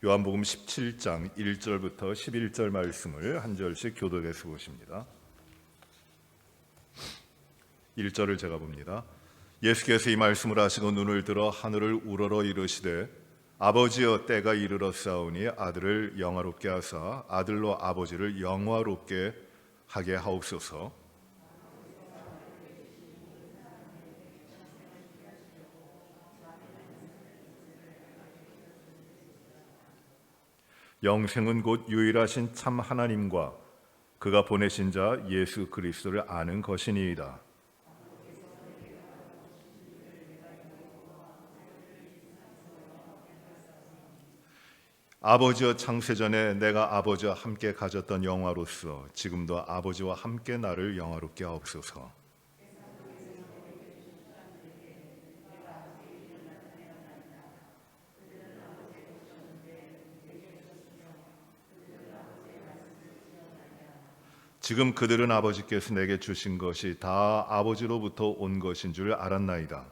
요한복음 17장 1절부터 11절 말씀을 한 절씩 교독해서 보십니다. 1절을 제가 봅니다. 예수께서 이 말씀을 하시고 눈을 들어 하늘을 우러러 이르시되 아버지여 때가 이르렀사오니 아들을 영화롭게 하사 아들로 아버지를 영화롭게 하게 하옵소서. 영생은 곧 유일하신 참 하나님과 그가 보내신 자 예수 그리스도를 아는 것이니이다. 아버지여 창세전에 내가 아버지와 함께 가졌던 영화로서 지금도 아버지와 함께 나를 영화롭게 하옵소서. 지금 그들은 아버지께서 내게 주신 것이 다 아버지로부터 온 것인 줄 알았나이다.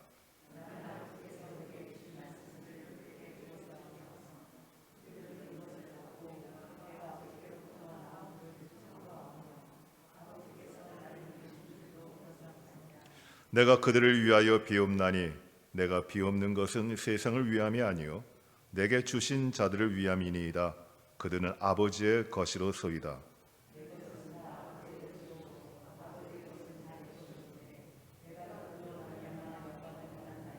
내가 그들을 위하여 비옵나니 내가 비옵는 것은 세상을 위함이 아니요 내게 주신 자들을 위함이니이다. 그들은 아버지의 것이로소이다.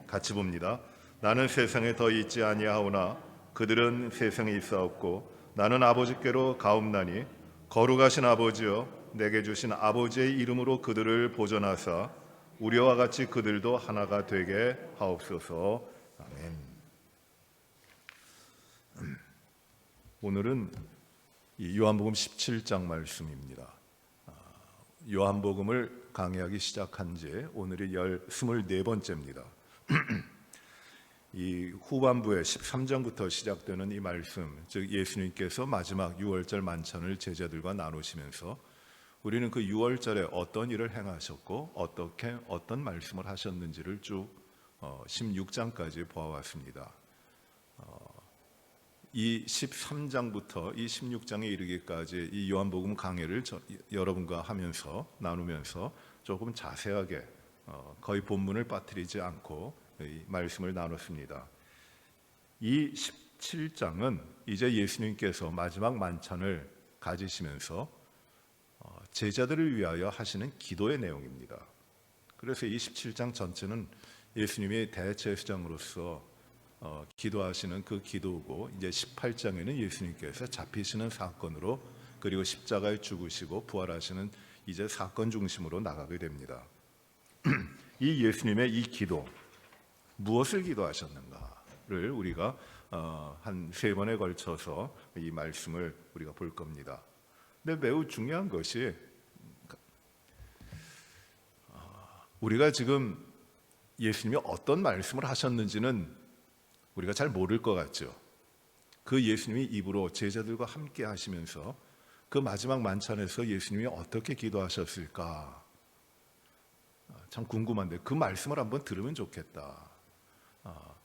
같이 봅니다. 나는 세상에 더 있지 아니하오나 그들은 세상에 있사옵고 나는 아버지께로 가옵나니 거룩하신 아버지여 내게 주신 아버지의 이름으로 그들을 보존하사 우리와 같이 그들도 하나가 되게 하옵소서. 아멘. 오늘은 이 요한복음 17장 말씀입니다. 요한복음을 강의하기 시작한 지 오늘이 24번째입니다. 이 후반부에 13장부터 시작되는 이 말씀, 즉 예수님께서 마지막 6월절 만찬을 제자들과 나누시면서 우리는 그 6월절에 어떤 일을 행하셨고 어떻게 어떤 말씀을 하셨는지를 쭉 16장까지 보아왔습니다. 이 13장부터 이 16장에 이르기까지 이 요한복음 강해를 여러분과 하면서 나누면서 조금 자세하게 거의 본문을 빠뜨리지 않고 이 말씀을 나눴습니다. 이 17장은 이제 예수님께서 마지막 만찬을 가지시면서 제자들을 위하여 하시는 기도의 내용입니다. 그래서 이 17장 전체는 예수님이 대제사장으로서 기도하시는 그 기도고, 이제 18장에는 예수님께서 잡히시는 사건으로 그리고 십자가에 죽으시고 부활하시는 이제 사건 중심으로 나가게 됩니다. 이 예수님의 이 기도, 무엇을 기도하셨는가를 우리가 한 3번에 걸쳐서 이 말씀을 우리가 볼 겁니다. 근데 매우 중요한 것이 우리가 지금 예수님이 어떤 말씀을 하셨는지는 우리가 잘 모를 것 같죠. 그 예수님이 입으로 제자들과 함께 하시면서 그 마지막 만찬에서 예수님이 어떻게 기도하셨을까 참 궁금한데 그 말씀을 한번 들으면 좋겠다.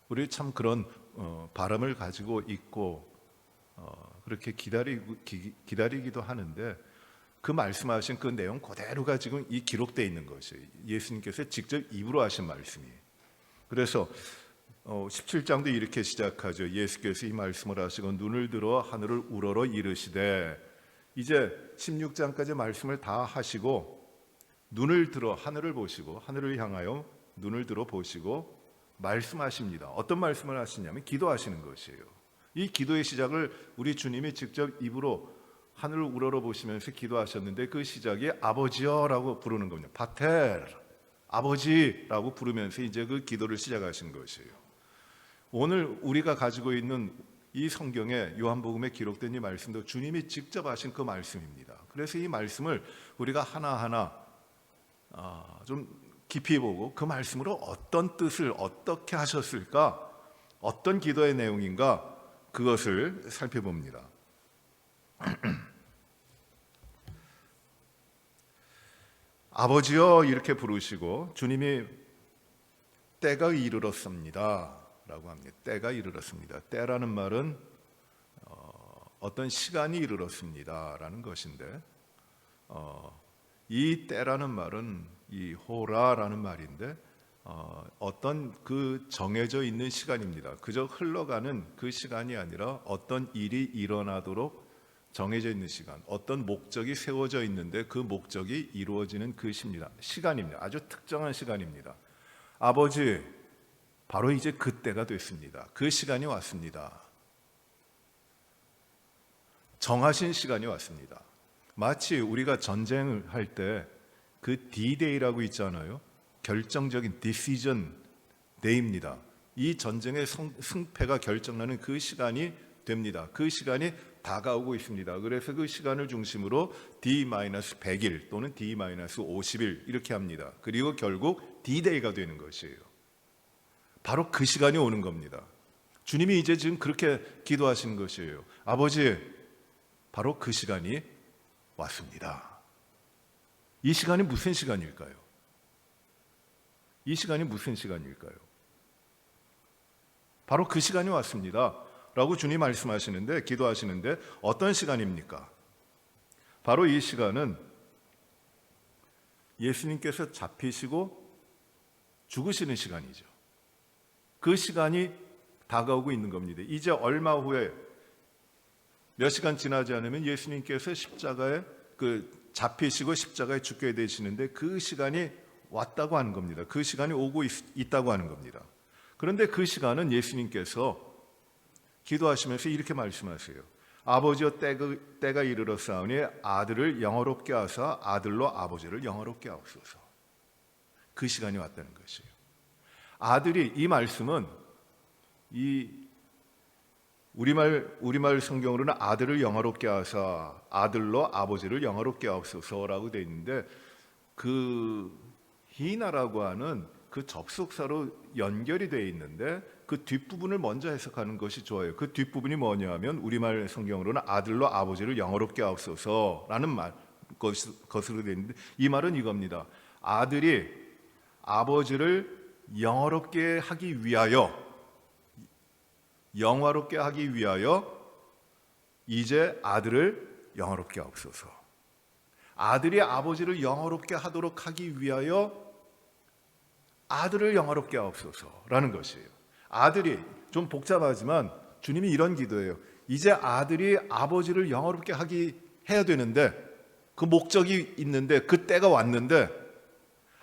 우리 참 그런 바람을 가지고 있고 그렇게 기다리기도 하는데 그 말씀하신 그 내용 그대로가 지금 이 기록되어 있는 것이에요. 예수님께서 직접 입으로 하신 말씀이에요. 그래서 17장도 이렇게 시작하죠. 예수께서 이 말씀을 하시고 눈을 들어 하늘을 우러러 이르시되, 이제 16장까지 말씀을 다 하시고 눈을 들어 하늘을 보시고 하늘을 향하여 눈을 들어 보시고 말씀하십니다. 어떤 말씀을 하시냐면 기도하시는 것이에요. 이 기도의 시작을 우리 주님이 직접 입으로 하늘을 우러러 보시면서 기도하셨는데 그 시작이 아버지여라고 부르는 겁니다. 파텔, 아버지라고 부르면서 이제 그 기도를 시작하신 것이에요. 오늘 우리가 가지고 있는 이 성경에 요한복음에 기록된 이 말씀도 주님이 직접 하신 그 말씀입니다. 그래서 이 말씀을 우리가 하나하나 좀 깊이 보고 그 말씀으로 어떤 뜻을 어떻게 하셨을까, 어떤 기도의 내용인가, 그것을 살펴봅니다. 아버지여 이렇게 부르시고 주님이 때가 이르렀습니다 라고 합니다. 때가 이르렀습니다. 때라는 말은 어떤 시간이 이르렀습니다라는 것인데, 이 때라는 말은 이 호라라는 말인데, 어떤 그 정해져 있는 시간입니다. 그저 흘러가는 그 시간이 아니라 어떤 일이 일어나도록 정해져 있는 시간, 어떤 목적이 세워져 있는데 그 목적이 이루어지는 그 시간입니다. 아주 특정한 시간입니다. 아버지, 바로 이제 그때가 됐습니다. 그 시간이 왔습니다. 정하신 시간이 왔습니다. 마치 우리가 전쟁을 할 때 그 D-Day라고 있잖아요. 결정적인 decision day입니다. 이 전쟁의 승패가 결정나는 그 시간이 됩니다. 그 시간이 다가오고 있습니다. 그래서 그 시간을 중심으로 D-100일 또는 D-50일 이렇게 합니다. 그리고 결국 D-Day가 되는 것이에요. 바로 그 시간이 오는 겁니다. 주님이 이제 지금 그렇게 기도하시는 것이에요. 아버지, 바로 그 시간이 왔습니다. 이 시간이 무슨 시간일까요? 이 시간이 무슨 시간일까요? 바로 그 시간이 왔습니다 라고 주님 말씀하시는데, 기도하시는데 어떤 시간입니까? 바로 이 시간은 예수님께서 잡히시고 죽으시는 시간이죠. 그 시간이 다가오고 있는 겁니다. 이제 얼마 후에 몇 시간 지나지 않으면 예수님께서 십자가에 잡히시고 십자가에 죽게 되시는데 그 시간이 왔다고 하는 겁니다. 그 시간이 오고 있다고 하는 겁니다. 그런데 그 시간은 예수님께서 기도하시면서 이렇게 말씀하세요. 아버지여, 때가 이르렀사오니 아들을 영화롭게 하사 아들로 아버지를 영화롭게 하옵소서. 그 시간이 왔다는 것이에요. 아들이, 이 말씀은 이 우리말 성경으로는 아들을 영화롭게 하사 아들로 아버지를 영화롭게 하옵소서라고 되어 있는데, 그 히나라고 하는 그 접속사로 연결이 되어 있는데 그 뒷부분을 먼저 해석하는 것이 좋아요. 그 뒷부분이 뭐냐면 우리말 성경으로는 아들로 아버지를 영화롭게 하옵소서라는 것으로 되어 있는데, 이 말은 이겁니다. 아들이 아버지를 영화롭게 하기 위하여, 영화롭게 하기 위하여 이제 아들을 영화롭게 하옵소서. 아들이 아버지를 영화롭게 하도록 하기 위하여 아들을 영화롭게 하옵소서라는 것이에요. 아들이, 좀 복잡하지만 주님이 이런 기도예요. 이제 아들이 아버지를 영화롭게 해야 되는데, 그 목적이 있는데, 그 때가 왔는데,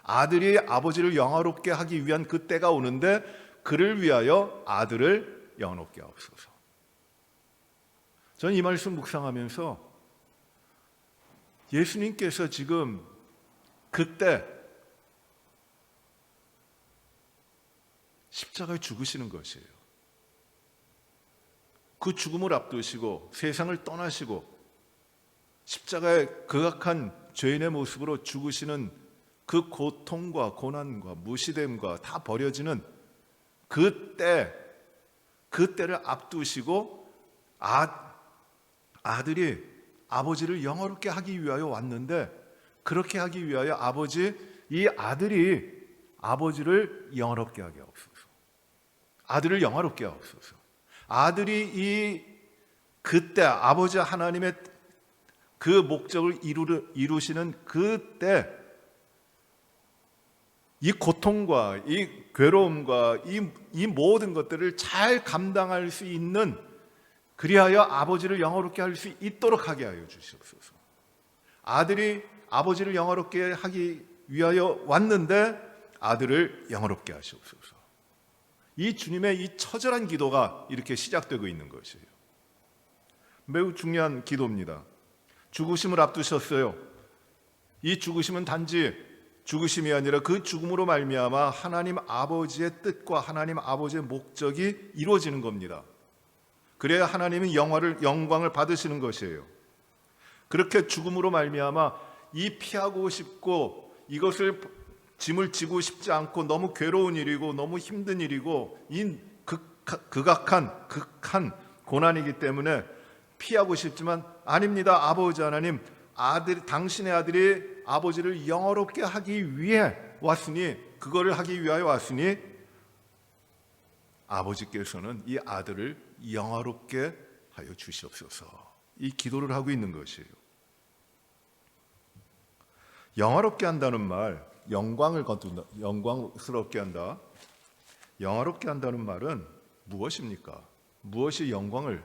아들이 아버지를 영화롭게 하기 위한 그 때가 오는데 그를 위하여 아들을 영화롭게 하옵소서. 저는 이 말씀 묵상하면서 예수님께서 지금 그때 십자가에 죽으시는 것이에요. 그 죽음을 앞두시고 세상을 떠나시고 십자가의 극악한 죄인의 모습으로 죽으시는 그 고통과 고난과 무시됨과 다 버려지는 그때를 앞두시고 아들이 아버지를 영화롭게 하기 위하여 왔는데, 그렇게 하기 위하여 이 아들이 아버지를 영화롭게 하게 하옵소서. 아들을 영화롭게 하옵소서. 아들이 그때 아버지 하나님의 그 목적을 이루시는 그때 이 고통과 이 괴로움과 이 모든 것들을 잘 감당할 수 있는, 그리하여 아버지를 영화롭게 할 수 있도록 하게 하여 주시옵소서. 아들이 아버지를 영화롭게 하기 위하여 왔는데 아들을 영화롭게 하시옵소서. 이 주님의 이 처절한 기도가 이렇게 시작되고 있는 것이에요. 매우 중요한 기도입니다. 죽으심을 앞두셨어요. 이 죽으심은 단지 죽으심이 아니라 그 죽음으로 말미암아 하나님 아버지의 뜻과 하나님 아버지의 목적이 이루어지는 겁니다. 그래야 하나님은 영광을 받으시는 것이에요. 그렇게 죽음으로 말미암아 이 피하고 싶고 이것을 짐을 지고 싶지 않고 너무 괴로운 일이고 너무 힘든 일이고 이 극한 고난이기 때문에 피하고 싶지만, 아닙니다. 아버지 하나님, 당신의 아들이 아버지를 영화롭게 하기 위해 왔으니, 그거를 하기 위하여 왔으니 아버지께서는 이 아들을 영화롭게 하여 주시옵소서. 이 기도를 하고 있는 것이에요. 영화롭게 한다는 말, 영광을 거둔다, 영광스럽게 한다. 영화롭게 한다는 말은 무엇입니까? 무엇이 영광을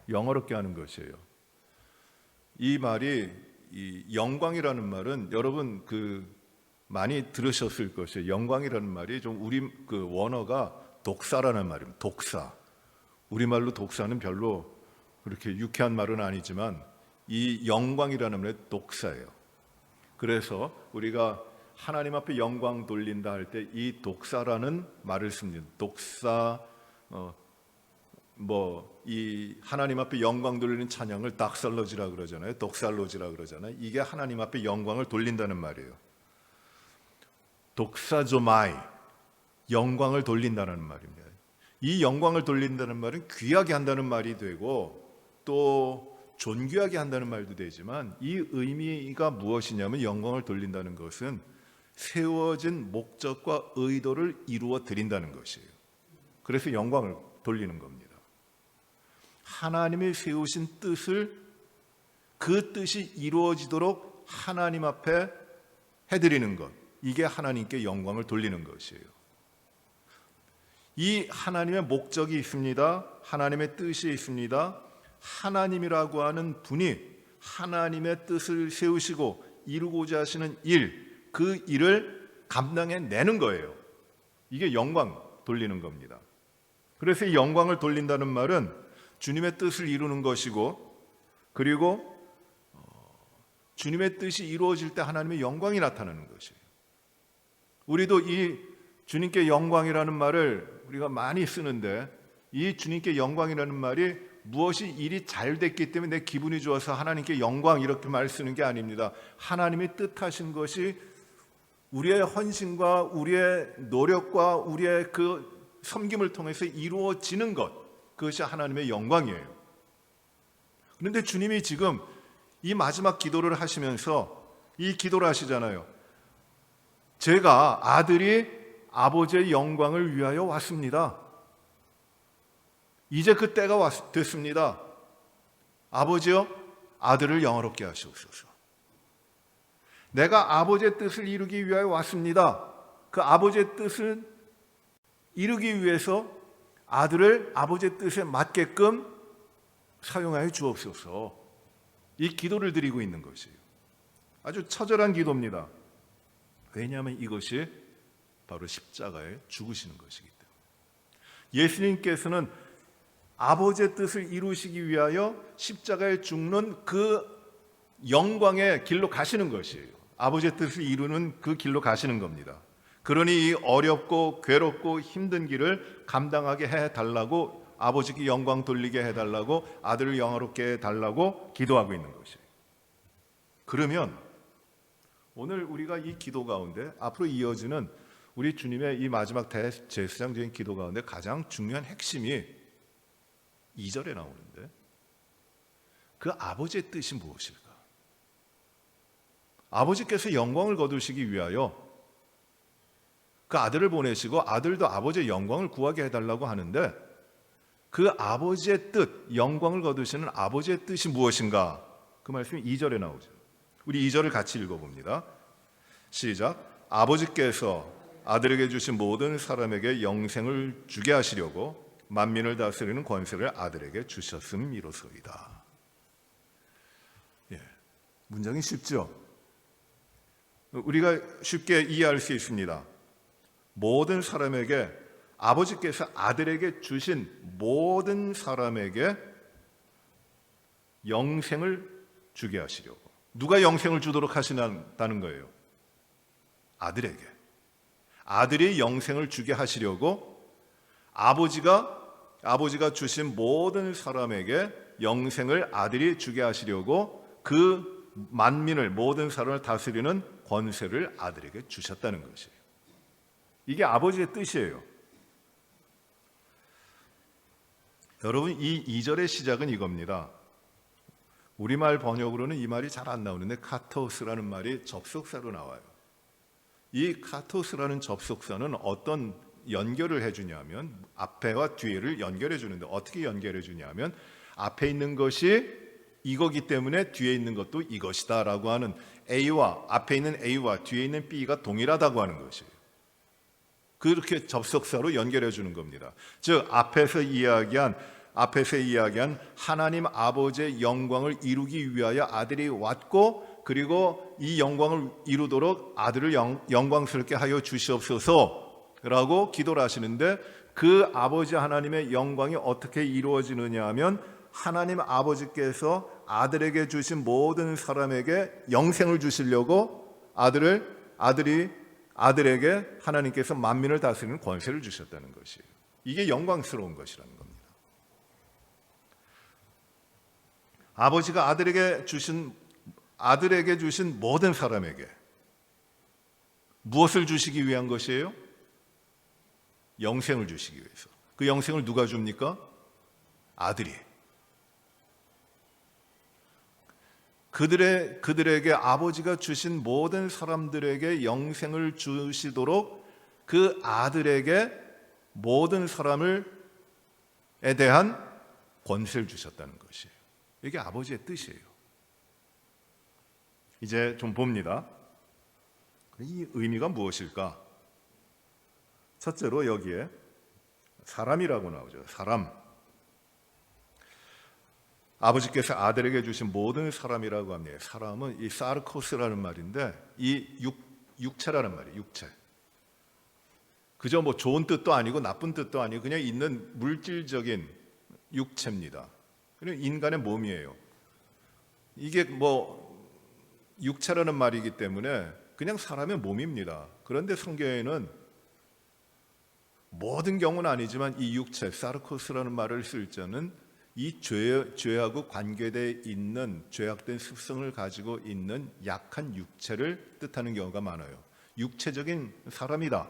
영화롭게 하는 것이에요? 이 말이, 이 영광이라는 말은 여러분 많이 들으셨을 것이에요. 영광이라는 말이 좀 우리 원어가 독사라는 말입니다. 독사. 우리말로 독사는 별로 그렇게 유쾌한 말은 아니지만 이 영광이라는 말이 독사예요. 그래서 우리가 하나님 앞에 영광 돌린다 할 때 이 독사라는 말을 씁니다. 독사, 이 하나님 앞에 영광 돌리는 찬양을 닥살로지라 그러잖아요. 독살로지라 그러잖아요. 이게 하나님 앞에 영광을 돌린다는 말이에요. 독사조마이, 영광을 돌린다는 말입니다. 이 영광을 돌린다는 말은 귀하게 한다는 말이 되고 또 존귀하게 한다는 말도 되지만 이 의미가 무엇이냐면 영광을 돌린다는 것은 세워진 목적과 의도를 이루어 드린다는 것이에요. 그래서 영광을 돌리는 겁니다. 하나님이 세우신 뜻을, 그 뜻이 이루어지도록 하나님 앞에 해드리는 것, 이게 하나님께 영광을 돌리는 것이에요. 이 하나님의 목적이 있습니다. 하나님의 뜻이 있습니다. 하나님이라고 하는 분이 하나님의 뜻을 세우시고 이루고자 하시는 일, 그 일을 감당해내는 거예요. 이게 영광 돌리는 겁니다. 그래서 이 영광을 돌린다는 말은 주님의 뜻을 이루는 것이고, 그리고 주님의 뜻이 이루어질 때 하나님의 영광이 나타나는 것이에요. 우리도 이 주님께 영광이라는 말을 우리가 많이 쓰는데, 이 주님께 영광이라는 말이 무엇이 일이 잘 됐기 때문에 내 기분이 좋아서 하나님께 영광 이렇게 말 쓰는 게 아닙니다. 하나님이 뜻하신 것이 우리의 헌신과 우리의 노력과 우리의 그 섬김을 통해서 이루어지는 것, 그것이 하나님의 영광이에요. 그런데 주님이 지금 이 마지막 기도를 하시면서 이 기도를 하시잖아요. 제가 아들이 아버지의 영광을 위하여 왔습니다. 이제 그 때가 됐습니다. 아버지여, 아들을 영화롭게 하시옵소서. 내가 아버지의 뜻을 이루기 위하여 왔습니다. 그 아버지의 뜻을 이루기 위해서 아들을 아버지의 뜻에 맞게끔 사용하여 주옵소서. 이 기도를 드리고 있는 것이에요. 아주 처절한 기도입니다. 왜냐하면 이것이 바로 십자가에 죽으시는 것이기 때문에. 예수님께서는 아버지의 뜻을 이루시기 위하여 십자가에 죽는 그 영광의 길로 가시는 것이에요. 아버지의 뜻을 이루는 그 길로 가시는 겁니다. 그러니 이 어렵고 괴롭고 힘든 길을 감당하게 해달라고, 아버지께 영광 돌리게 해달라고, 아들을 영화롭게 해달라고 기도하고 있는 것이에요. 그러면 오늘 우리가 이 기도 가운데 앞으로 이어지는 우리 주님의 이 마지막 대제사장적인 기도 가운데 가장 중요한 핵심이 2절에 나오는데, 그 아버지의 뜻이 무엇일까? 아버지께서 영광을 거두시기 위하여 그 아들을 보내시고 아들도 아버지의 영광을 구하게 해달라고 하는데, 그 아버지의 뜻, 영광을 거두시는 아버지의 뜻이 무엇인가? 그 말씀이 2절에 나오죠. 우리 2절을 같이 읽어봅니다. 시작. 아버지께서 아들에게 주신 모든 사람에게 영생을 주게 하시려고 만민을 다스리는 권세를 아들에게 주셨음이로소이다. 문장이 쉽죠? 우리가 쉽게 이해할 수 있습니다. 모든 사람에게, 아버지께서 아들에게 주신 모든 사람에게 영생을 주게 하시려고. 누가 영생을 주도록 하신다는 거예요? 아들에게. 아들이 영생을 주게 하시려고 아버지가 주신 모든 사람에게 영생을 아들이 주게 하시려고 그 만민을, 모든 사람을 다스리는 권세를 아들에게 주셨다는 것이에요. 이게 아버지의 뜻이에요. 여러분, 이 2절의 시작은 이겁니다. 우리말 번역으로는 이 말이 잘 안 나오는데 카토스라는 말이 접속사로 나와요. 이 카토스라는 접속사는 어떤 연결을 해주냐면, 앞에와 뒤에를 연결해 주는데 어떻게 연결해 주냐면, 앞에 있는 것이 이거기 때문에 뒤에 있는 것도 이것이다라고 하는 A와 앞에 있는 A와 뒤에 있는 B가 동일하다고 하는 것이에요. 그렇게 접속사로 연결해 주는 겁니다. 즉 앞에서 이야기한 하나님 아버지의 영광을 이루기 위하여 아들이 왔고, 그리고 이 영광을 이루도록 아들을 영광스럽게 하여 주시옵소서라고 기도를 하시는데, 그 아버지 하나님의 영광이 어떻게 이루어지느냐 하면 하나님 아버지께서 아들에게 주신 모든 사람에게 영생을 주시려고 아들에게 하나님께서 만민을 다스리는 권세를 주셨다는 것이에요. 이게 영광스러운 것이라는 겁니다. 아버지가 아들에게 주신 모든 사람에게 무엇을 주시기 위한 것이에요? 영생을 주시기 위해서. 그 영생을 누가 줍니까? 아들이. 그들에게 아버지가 주신 모든 사람들에게 영생을 주시도록 그 아들에게 모든 사람에 대한 권세를 주셨다는 것이에요. 이게 아버지의 뜻이에요. 이제 좀 봅니다. 이 의미가 무엇일까? 첫째로 여기에 사람이라고 나오죠. 사람. 아버지께서 아들에게 주신 모든 사람이라고 합니다. 사람은 이 사르코스라는 말인데, 이 육체라는 말이에요. 육체. 그저 뭐 좋은 뜻도 아니고 나쁜 뜻도 아니고 그냥 있는 물질적인 육체입니다. 그냥 인간의 몸이에요. 이게 뭐 육체라는 말이기 때문에 그냥 사람의 몸입니다. 그런데 성경에는 모든 경우는 아니지만 이 육체, 사르코스라는 말을 쓸 때는 이 죄하고 관계되어 있는 죄악된 습성을 가지고 있는 약한 육체를 뜻하는 경우가 많아요. 육체적인 사람이다.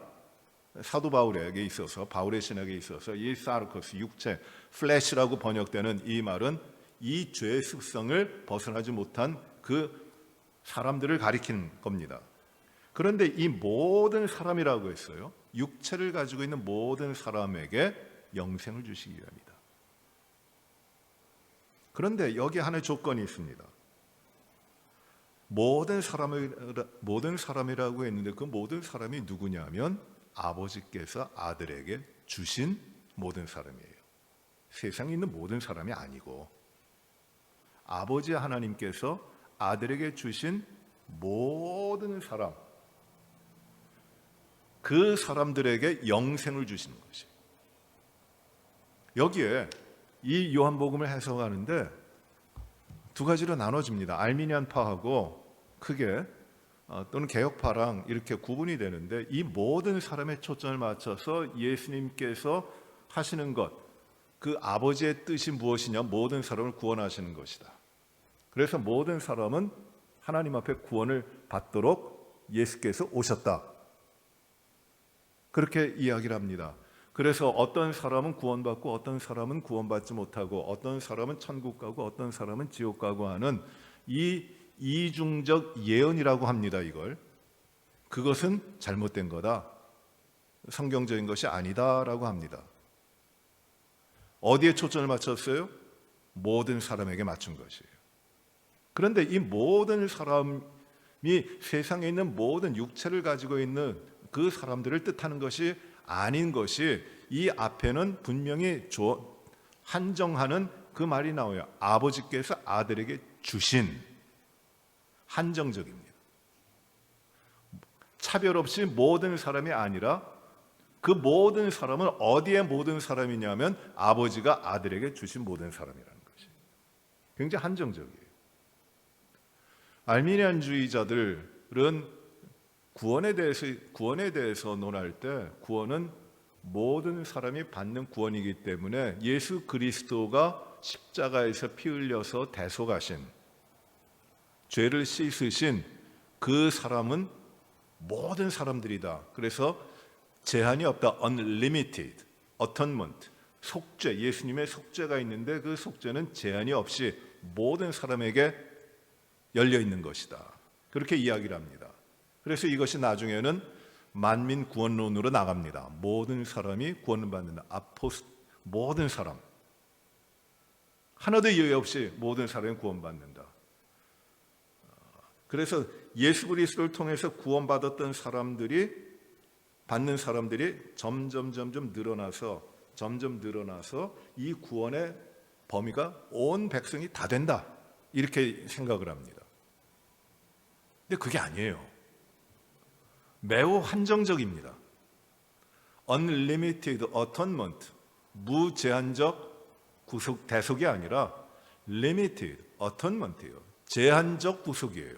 사도 바울에게 있어서, 바울의 신학에 있어서 이 사르코스, 육체, 플래시라고 번역되는 이 말은 이 죄의 습성을 벗어나지 못한 그 사람들을 가리키는 겁니다. 그런데 이 모든 사람이라고 했어요. 육체를 가지고 있는 모든 사람에게 영생을 주시기 위함이다. 그런데 여기 하나의 조건이 있습니다. 모든 사람이라고 했는데 그 모든 사람이 누구냐면 아버지께서 아들에게 주신 모든 사람이에요. 세상에 있는 모든 사람이 아니고 아버지 하나님께서 아들에게 주신 모든 사람, 그 사람들에게 영생을 주시는 것이에요. 여기에 이 요한복음을 해석하는데 두 가지로 나눠집니다. 알미니안파하고 크게 또는 개혁파랑 이렇게 구분이 되는데, 이 모든 사람의 초점을 맞춰서 예수님께서 하시는 것, 그 아버지의 뜻이 무엇이냐? 모든 사람을 구원하시는 것이다. 그래서 모든 사람은 하나님 앞에 구원을 받도록 예수께서 오셨다. 그렇게 이야기를 합니다. 그래서 어떤 사람은 구원받고 어떤 사람은 구원받지 못하고 어떤 사람은 천국 가고 어떤 사람은 지옥 가고 하는 이 이중적 예언이라고 합니다. 이걸. 그것은 잘못된 거다. 성경적인 것이 아니다라고 합니다. 어디에 초점을 맞췄어요? 모든 사람에게 맞춘 것이에요. 그런데 이 모든 사람이 세상에 있는 모든 육체를 가지고 있는 그 사람들을 뜻하는 것이 아닌 것이, 이 앞에는 분명히 한정하는 그 말이 나와요. 아버지께서 아들에게 주신, 한정적입니다. 차별 없이 모든 사람이 아니라 그 모든 사람은 어디에 모든 사람이냐면 아버지가 아들에게 주신 모든 사람이라는 것이 굉장히 한정적이에요. 알미니안주의자들은 구원에 대해서 논할 때 구원은 모든 사람이 받는 구원이기 때문에 예수 그리스도가 십자가에서 피 흘려서 대속하신, 죄를 씻으신 그 사람은 모든 사람들이다. 그래서 제한이 없다. unlimited atonement, 속죄, 예수님의 속죄가 있는데 그 속죄는 제한이 없이 모든 사람에게 열려 있는 것이다. 그렇게 이야기를 합니다. 그래서 이것이 나중에는 만민 구원론으로 나갑니다. 모든 사람이 구원을 받는다. 모든 사람, 하나도 예외 없이 모든 사람이 구원받는다. 그래서 예수 그리스도를 통해서 구원받았던 사람들이 받는 사람들이 점점 늘어나서 이 구원의 범위가 온 백성이 다 된다. 이렇게 생각을 합니다. 근데 그게 아니에요. 매우 한정적입니다. Unlimited atonement, 무제한적 구속 대속이 아니라 limited atonement예요. 제한적 구속이에요.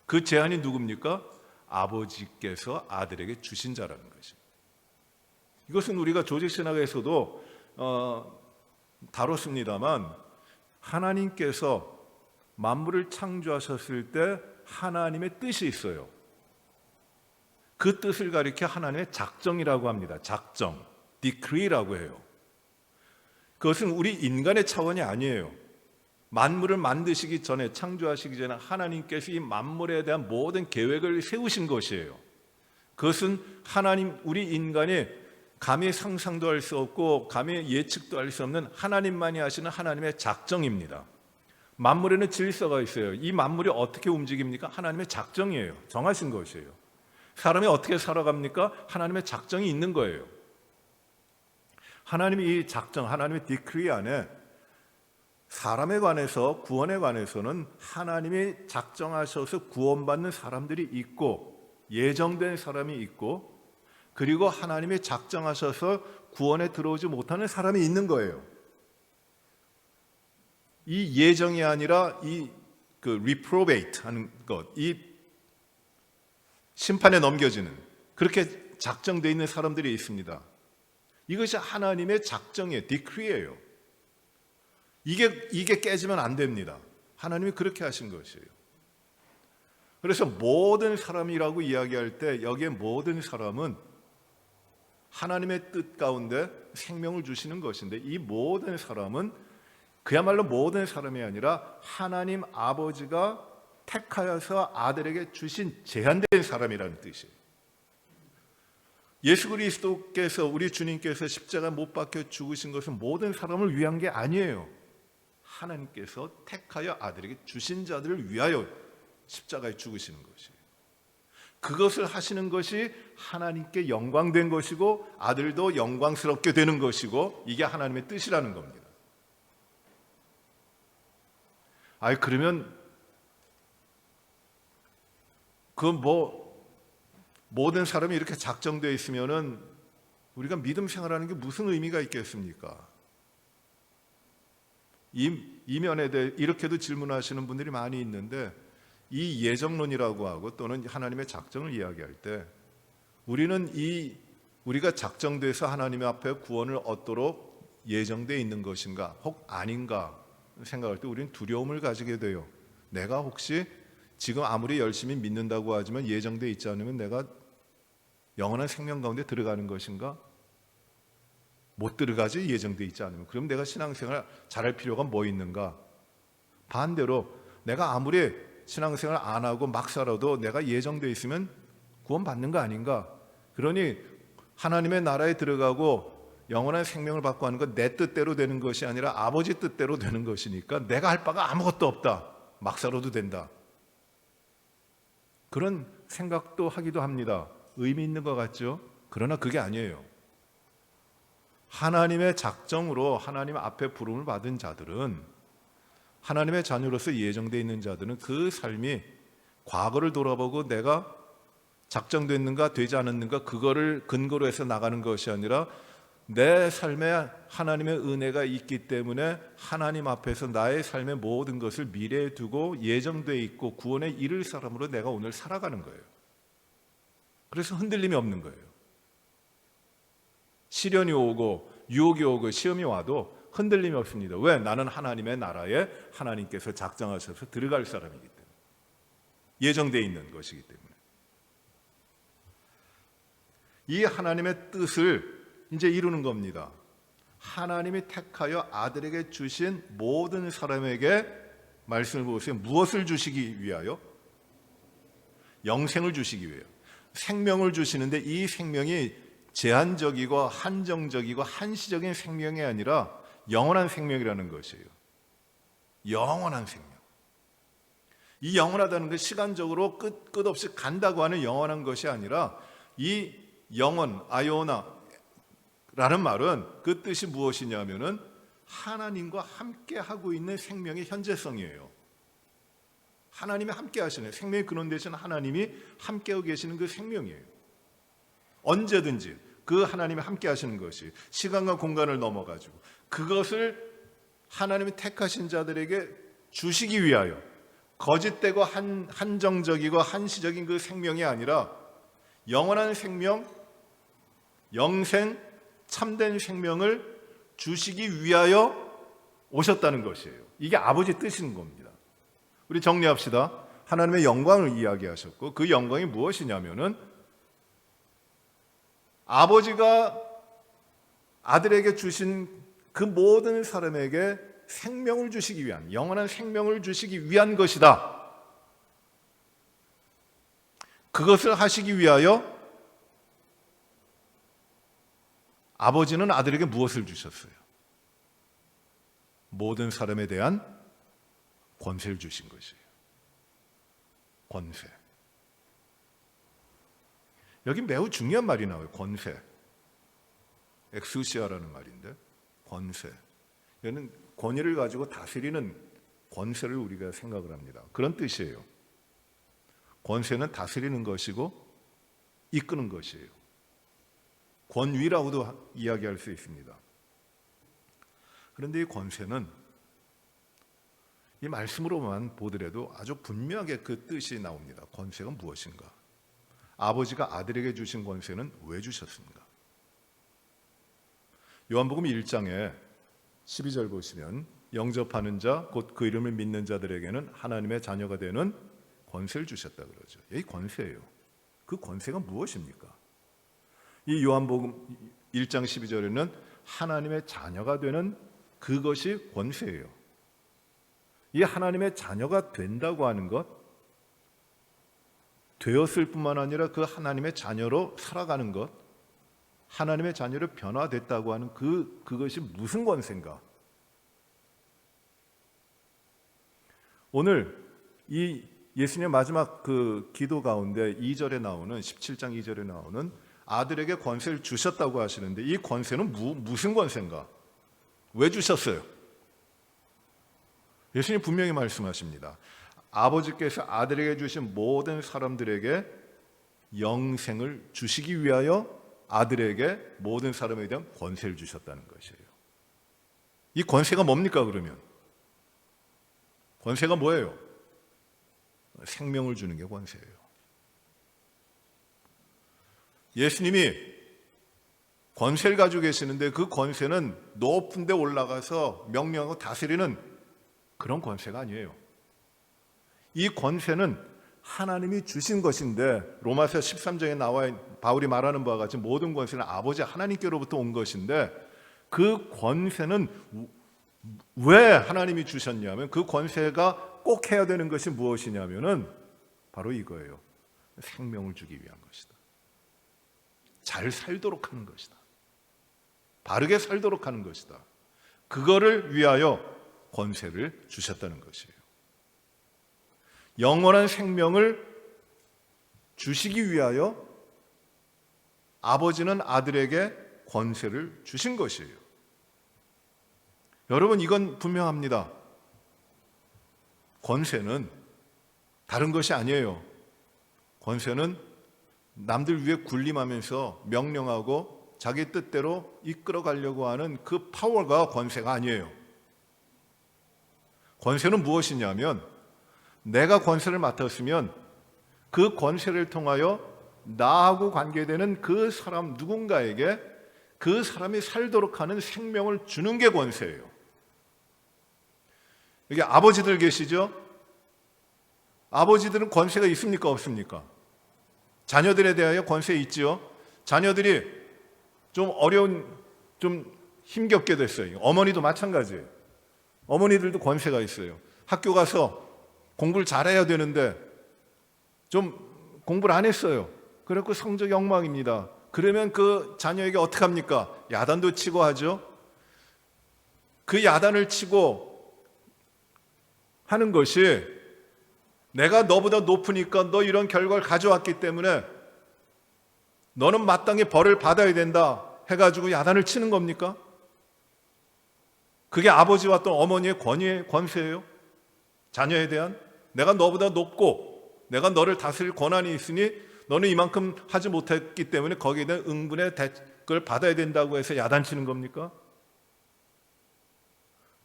그 제한이 누굽니까? 아버지께서 아들에게 주신 자라는 것이. 이것은 우리가 조직신학에서도 다뤘습니다만, 하나님께서 만물을 창조하셨을 때 하나님의 뜻이 있어요. 그 뜻을 가리켜 하나님의 작정이라고 합니다. 작정, decree라고 해요. 그것은 우리 인간의 차원이 아니에요. 만물을 만드시기 전에, 창조하시기 전에 하나님께서 이 만물에 대한 모든 계획을 세우신 것이에요. 그것은 하나님, 우리 인간이 감히 상상도 할 수 없고 감히 예측도 할 수 없는 하나님만이 하시는 하나님의 작정입니다. 만물에는 질서가 있어요. 이 만물이 어떻게 움직입니까? 하나님의 작정이에요. 정하신 것이에요. 사람이 어떻게 살아갑니까? 하나님의 작정이 있는 거예요. 하나님이 이 작정, 하나님의 디크리 안에 사람에 관해서, 구원에 관해서는 하나님이 작정하셔서 구원받는 사람들이 있고, 예정된 사람이 있고, 그리고 하나님이 작정하셔서 구원에 들어오지 못하는 사람이 있는 거예요. 이 예정이 아니라 이 reprobate 하는 것, 이 심판에 넘겨지는, 그렇게 작정되어 있는 사람들이 있습니다. 이것이 하나님의 작정이에요. 디크리예요. 이게 깨지면 안 됩니다. 하나님이 그렇게 하신 것이에요. 그래서 모든 사람이라고 이야기할 때 여기에 모든 사람은 하나님의 뜻 가운데 생명을 주시는 것인데, 이 모든 사람은 그야말로 모든 사람이 아니라 하나님 아버지가 택하여서 아들에게 주신 제한된 사람이라는 뜻이에요. 예수 그리스도께서, 우리 주님께서 십자가 못 박혀 죽으신 것은 모든 사람을 위한 게 아니에요. 하나님께서 택하여 아들에게 주신 자들을 위하여 십자가에 죽으시는 것이에요. 그것을 하시는 것이 하나님께 영광된 것이고 아들도 영광스럽게 되는 것이고, 이게 하나님의 뜻이라는 겁니다. 그러면 모든 사람이 이렇게 작정되어 있으면은 우리가 믿음 생활하는 게 무슨 의미가 있겠습니까? 이 면에 대해 이렇게도 질문하시는 분들이 많이 있는데, 이 예정론이라고 하고 또는 하나님의 작정을 이야기할 때 우리는 우리가 작정돼서 하나님 앞에 구원을 얻도록 예정되어 있는 것인가 혹 아닌가 생각할 때 우리는 두려움을 가지게 돼요. 내가 혹시 지금 아무리 열심히 믿는다고 하지만 예정되어 있지 않으면 내가 영원한 생명 가운데 들어가는 것인가? 못 들어가지, 예정되어 있지 않으면. 그럼 내가 신앙생활 잘할 필요가 뭐 있는가? 반대로 내가 아무리 신앙생활 안 하고 막 살아도 내가 예정되어 있으면 구원받는 거 아닌가? 그러니 하나님의 나라에 들어가고 영원한 생명을 받고 하는 건 내 뜻대로 되는 것이 아니라 아버지 뜻대로 되는 것이니까 내가 할 바가 아무것도 없다. 막 살아도 된다. 그런 생각도 하기도 합니다. 의미 있는 것 같죠? 그러나 그게 아니에요. 하나님의 작정으로 하나님 앞에 부름을 받은 자들은, 하나님의 자녀로서 예정되어 있는 자들은 그 삶이 과거를 돌아보고 내가 작정됐는가 되지 않았는가 그거를 근거로 해서 나가는 것이 아니라 내 삶에 하나님의 은혜가 있기 때문에 하나님 앞에서 나의 삶의 모든 것을 미래에 두고 예정되어 있고 구원에 이를 사람으로 내가 오늘 살아가는 거예요. 그래서 흔들림이 없는 거예요. 시련이 오고 유혹이 오고 시험이 와도 흔들림이 없습니다. 왜? 나는 하나님의 나라에 하나님께서 작정하셔서 들어갈 사람이기 때문에, 예정되어 있는 것이기 때문에. 이 하나님의 뜻을 이제 이루는 겁니다. 하나님이 택하여 아들에게 주신 모든 사람에게, 말씀을 보세요. 무엇을 주시기 위하여? 영생을 주시기 위해요. 생명을 주시는데 이 생명이 제한적이고 한정적이고 한시적인 생명이 아니라 영원한 생명이라는 것이에요. 영원한 생명. 이 영원하다는 게 시간적으로 끝없이 간다고 하는 영원한 것이 아니라 이 영원, 아이오나라는 말은 그 뜻이 무엇이냐면은 하나님과 함께 하고 있는 생명의 현재성이에요. 하나님이 함께 하시는, 생명의 근원 되신 하나님이 함께하고 계시는 그 생명이에요. 언제든지 그 하나님이 함께 하시는 것이 시간과 공간을 넘어가지고 그것을 하나님이 택하신 자들에게 주시기 위하여 거짓되고 한정적이고 한시적인 그 생명이 아니라 영원한 생명, 영생, 참된 생명을 주시기 위하여 오셨다는 것이에요. 이게 아버지 뜻인 겁니다. 우리 정리합시다. 하나님의 영광을 이야기하셨고 그 영광이 무엇이냐면은 아버지가 아들에게 주신 그 모든 사람에게 생명을 주시기 위한, 영원한 생명을 주시기 위한 것이다. 그것을 하시기 위하여 아버지는 아들에게 무엇을 주셨어요? 모든 사람에 대한 권세를 주신 것이에요. 권세. 여기 매우 중요한 말이 나와요. 권세. 엑수시아라는 말인데 권세. 얘는 권위를 가지고 다스리는 권세를 우리가 생각을 합니다. 그런 뜻이에요. 권세는 다스리는 것이고 이끄는 것이에요. 권위라고도 이야기할 수 있습니다. 그런데 이 권세는 이 말씀으로만 보더라도 아주 분명하게 그 뜻이 나옵니다. 권세가 무엇인가? 아버지가 아들에게 주신 권세는 왜 주셨습니까? 요한복음 1장에 12절 보시면 영접하는 자, 곧 그 이름을 믿는 자들에게는 하나님의 자녀가 되는 권세를 주셨다 그러죠. 이 권세예요. 그 권세가 무엇입니까? 이 요한복음 1장 12절에는 하나님의 자녀가 되는 그것이 권세예요. 이 하나님의 자녀가 된다고 하는 것, 되었을 뿐만 아니라 그 하나님의 자녀로 살아가는 것, 하나님의 자녀로 변화됐다고 하는 그것이 무슨 권세인가? 오늘 이 예수님의 마지막 그 기도 가운데 2절에 나오는 17장 2절에 나오는 아들에게 권세를 주셨다고 하시는데 이 권세는 무슨 권세인가? 왜 주셨어요? 예수님 분명히 말씀하십니다. 아버지께서 아들에게 주신 모든 사람들에게 영생을 주시기 위하여 아들에게 모든 사람에 대한 권세를 주셨다는 것이에요. 이 권세가 뭡니까 그러면? 권세가 뭐예요? 생명을 주는 게 권세예요. 예수님이 권세를 가지고 계시는데 그 권세는 높은 데 올라가서 명령하고 다스리는 그런 권세가 아니에요. 이 권세는 하나님이 주신 것인데 로마서 13장에 나와 바울이 말하는 바와 같이 모든 권세는 아버지 하나님께로부터 온 것인데 그 권세는 왜 하나님이 주셨냐면 그 권세가 꼭 해야 되는 것이 무엇이냐면은 바로 이거예요. 생명을 주기 위한 것이다. 잘 살도록 하는 것이다. 바르게 살도록 하는 것이다. 그거를 위하여 권세를 주셨다는 것이에요. 영원한 생명을 주시기 위하여 아버지는 아들에게 권세를 주신 것이에요. 여러분 이건 분명합니다. 권세는 다른 것이 아니에요. 권세는 남들 위에 군림하면서 명령하고 자기 뜻대로 이끌어 가려고 하는 그 파워가 권세가 아니에요. 권세는 무엇이냐면 내가 권세를 맡았으면 그 권세를 통하여 나하고 관계되는 그 사람 누군가에게 그 사람이 살도록 하는 생명을 주는 게 권세예요. 여기 아버지들 계시죠? 아버지들은 권세가 있습니까? 없습니까? 자녀들에 대하여 권세 있지요? 자녀들이 좀 좀 힘겹게 됐어요. 어머니도 마찬가지예요. 어머니들도 권세가 있어요. 학교 가서 공부를 잘해야 되는데 좀 공부를 안 했어요. 그래서 성적이 엉망입니다. 그러면 그 자녀에게 어떻게 합니까? 야단도 치고 하죠. 그 야단을 치고 하는 것이 내가 너보다 높으니까 너 이런 결과를 가져왔기 때문에 너는 마땅히 벌을 받아야 된다 해가지고 야단을 치는 겁니까? 그게 아버지와 또 어머니의 권세예요? 자녀에 대한? 내가 너보다 높고 내가 너를 다스릴 권한이 있으니 너는 이만큼 하지 못했기 때문에 거기에 대한 응분의 대가를 받아야 된다고 해서 야단치는 겁니까?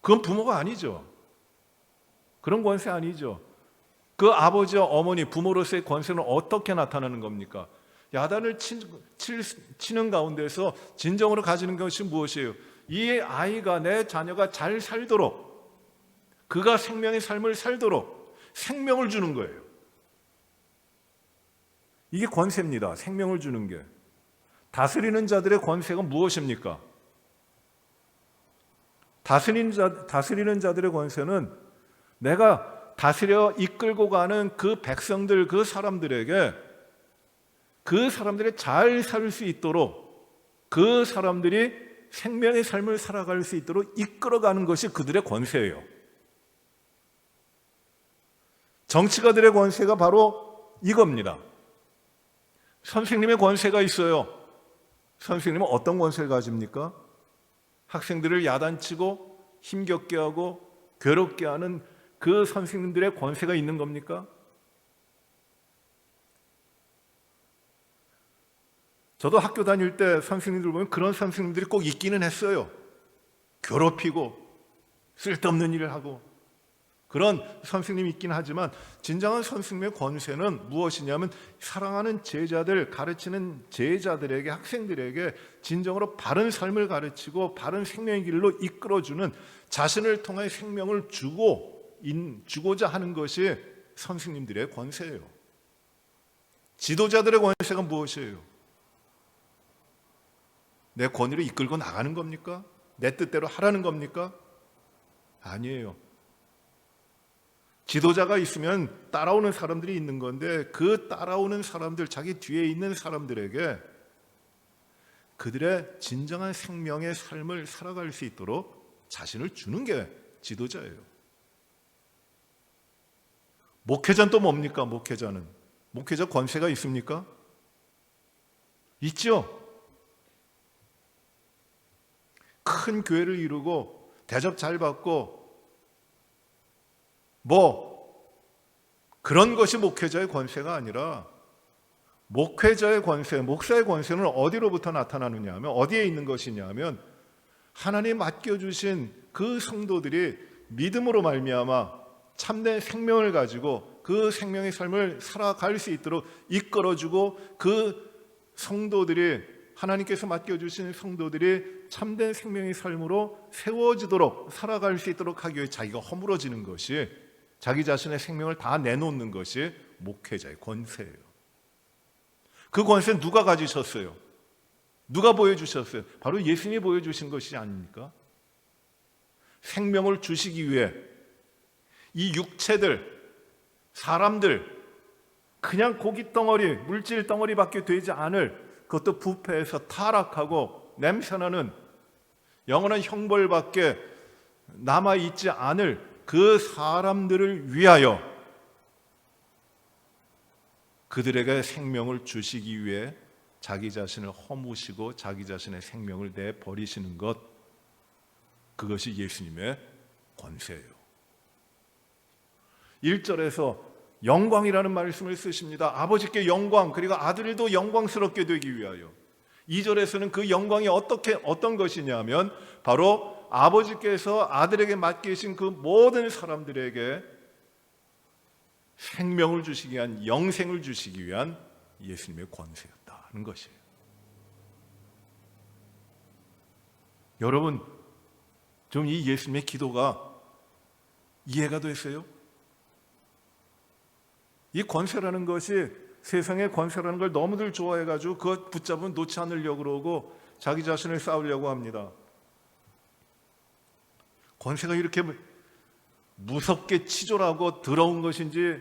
그건 부모가 아니죠. 그런 권세 아니죠. 그 아버지와 어머니, 부모로서의 권세는 어떻게 나타나는 겁니까? 야단을 치는 가운데서 진정으로 가지는 것이 무엇이에요? 이 아이가, 내 자녀가 잘 살도록, 그가 생명의 삶을 살도록 생명을 주는 거예요. 이게 권세입니다. 생명을 주는 게. 다스리는 자들의 권세가 무엇입니까? 다스리는 자들의 권세는 내가 다스려 이끌고 가는 그 백성들, 그 사람들에게 그 사람들이 잘 살 수 있도록, 그 사람들이 생명의 삶을 살아갈 수 있도록 이끌어가는 것이 그들의 권세예요. 정치가들의 권세가 바로 이겁니다. 선생님의 권세가 있어요. 선생님은 어떤 권세를 가집니까? 학생들을 야단치고 힘겹게 하고 괴롭게 하는 그 선생님들의 권세가 있는 겁니까? 저도 학교 다닐 때 선생님들 보면 그런 선생님들이 꼭 있기는 했어요. 괴롭히고 쓸데없는 일을 하고 그런 선생님이 있긴 하지만 진정한 선생님의 권세는 무엇이냐면 사랑하는 제자들, 가르치는 제자들에게, 학생들에게 진정으로 바른 삶을 가르치고 바른 생명의 길로 이끌어주는, 자신을 통해 생명을 주고자 하는 것이 선생님들의 권세예요. 지도자들의 권세가 무엇이에요? 내 권위로 이끌고 나가는 겁니까? 내 뜻대로 하라는 겁니까? 아니에요. 지도자가 있으면 따라오는 사람들이 있는 건데 그 따라오는 사람들, 자기 뒤에 있는 사람들에게 그들의 진정한 생명의 삶을 살아갈 수 있도록 자신을 주는 게 지도자예요. 목회자는 또 뭡니까? 목회자 권세가 있습니까? 있죠. 큰 교회를 이루고 대접 잘 받고 그런 것이 목회자의 권세가 아니라, 목회자의 권세, 목사의 권세는 어디로부터 나타나느냐 하면, 어디에 있는 것이냐 하면 하나님 맡겨주신 그 성도들이 믿음으로 말미암아 참된 생명을 가지고 그 생명의 삶을 살아갈 수 있도록 이끌어주고, 그 성도들이, 하나님께서 맡겨주신 성도들이 참된 생명의 삶으로 세워지도록 살아갈 수 있도록 하기 위해 자기가 허물어지는 것이, 자기 자신의 생명을 다 내놓는 것이 목회자의 권세예요. 그 권세는 누가 가지셨어요? 누가 보여주셨어요? 바로 예수님이 보여주신 것이 아닙니까? 생명을 주시기 위해 이 육체들, 사람들, 그냥 고기 덩어리, 물질 덩어리밖에 되지 않을, 그것도 부패해서 타락하고 냄새나는 영원한 형벌밖에 남아있지 않을 그 사람들을 위하여 그들에게 생명을 주시기 위해 자기 자신을 허무시고 자기 자신의 생명을 내버리시는 것, 그것이 예수님의 권세예요. 1절에서 영광이라는 말씀을 쓰십니다. 아버지께 영광, 그리고 아들도 영광스럽게 되기 위하여. 2절에서는 그 영광이 어떤 것이냐면 바로 아버지께서 아들에게 맡기신 그 모든 사람들에게 생명을 주시기 위한, 영생을 주시기 위한 예수님의 권세였다는 것이에요. 여러분, 좀 이 예수님의 기도가 이해가 되세요? 이 권세라는 것이, 세상의 권세라는 걸 너무들 좋아해가지고 그것 붙잡으면 놓지 않으려고 그러고 자기 자신을 쌓으려고 합니다. 권세가 이렇게 무섭게 치졸하고 더러운 것인지,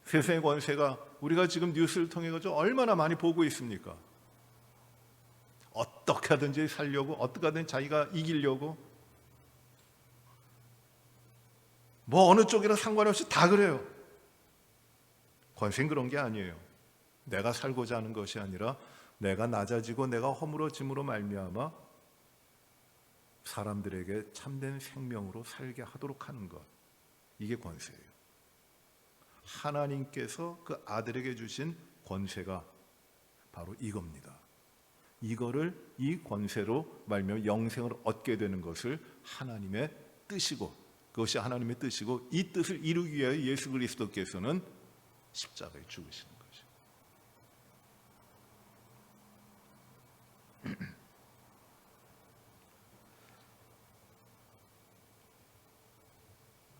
세상의 권세가 우리가 지금 뉴스를 통해 가지고 얼마나 많이 보고 있습니까? 어떻게 하든지 살려고, 어떻게 하든지 자기가 이기려고. 뭐 어느 쪽이라 상관없이 다 그래요. 권세는 그런 게 아니에요. 내가 살고자 하는 것이 아니라 내가 낮아지고 내가 허물어짐으로 말미암아 사람들에게 참된 생명으로 살게 하도록 하는 것, 이게 권세예요. 하나님께서 그 아들에게 주신 권세가 바로 이겁니다. 이거를 이 권세로 말미암아 영생을 얻게 되는 것을 하나님의 뜻이고, 그것이 하나님의 뜻이고, 이 뜻을 이루기 위하여 예수 그리스도께서는 십자가에 죽으시는 것이죠.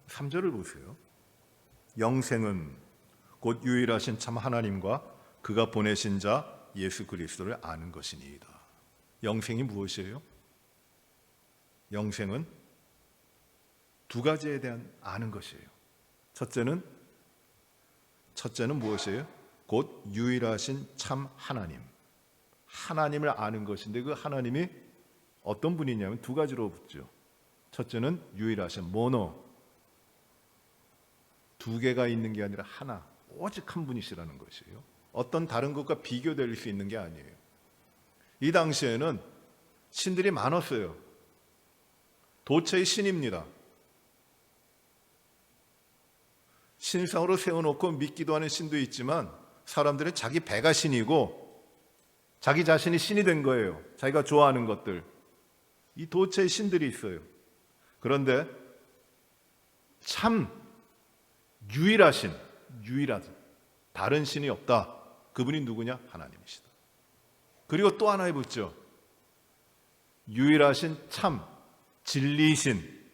3절을 보세요. 영생은 곧 유일하신 참 하나님과 그가 보내신 자 예수 그리스도를 아는 것이니이다. 영생이 무엇이에요? 영생은 두 가지에 대한 아는 것이에요. 첫째는 무엇이에요? 곧 유일하신 참 하나님, 하나님을 아는 것인데, 그 하나님이 어떤 분이냐면 두 가지로 붙죠. 첫째는 유일하신 모노, 두 개가 있는 게 아니라 하나, 오직 한 분이시라는 것이에요. 어떤 다른 것과 비교될 수 있는 게 아니에요. 이 당시에는 신들이 많았어요. 도처의 신입니다. 신상으로 세워놓고 믿기도 하는 신도 있지만 사람들은 자기 배가 신이고 자기 자신이 신이 된 거예요. 자기가 좋아하는 것들. 이 도처의 신들이 있어요. 그런데 참 유일하신 다른 신이 없다. 그분이 누구냐? 하나님이시다. 그리고 또 하나에 붙죠. 유일하신 참 진리신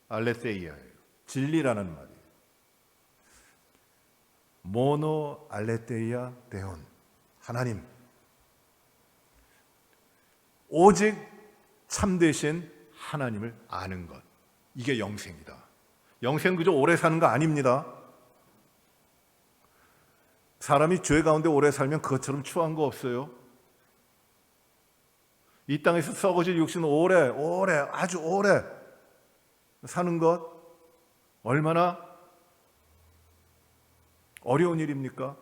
알레테이아예요. 진리라는 말이에요. 모노 알레테이아 데온, 하나님, 오직 참되신 하나님을 아는 것, 이게 영생이다. 영생 그저 오래 사는 거 아닙니다. 사람이 죄 가운데 오래 살면 그것처럼 추한 거 없어요. 이 땅에서 썩어질 육신은 아주 오래 사는 것 얼마나 어려운 일입니까?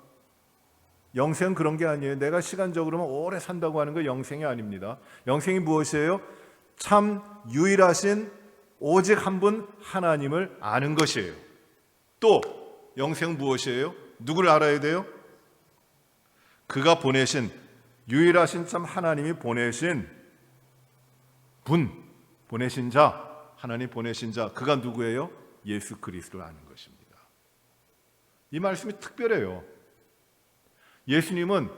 영생은 그런 게 아니에요. 내가 시간적으로만 오래 산다고 하는 거 영생이 아닙니다. 영생이 무엇이에요? 참 유일하신 오직 한 분 하나님을 아는 것이에요. 또 영생은 무엇이에요? 누구를 알아야 돼요? 그가 보내신, 유일하신 참 하나님이 보내신 분, 보내신 자, 하나님 보내신 자, 그가 누구예요? 예수 그리스도를 아는 것입니다. 이 말씀이 특별해요. 예수님은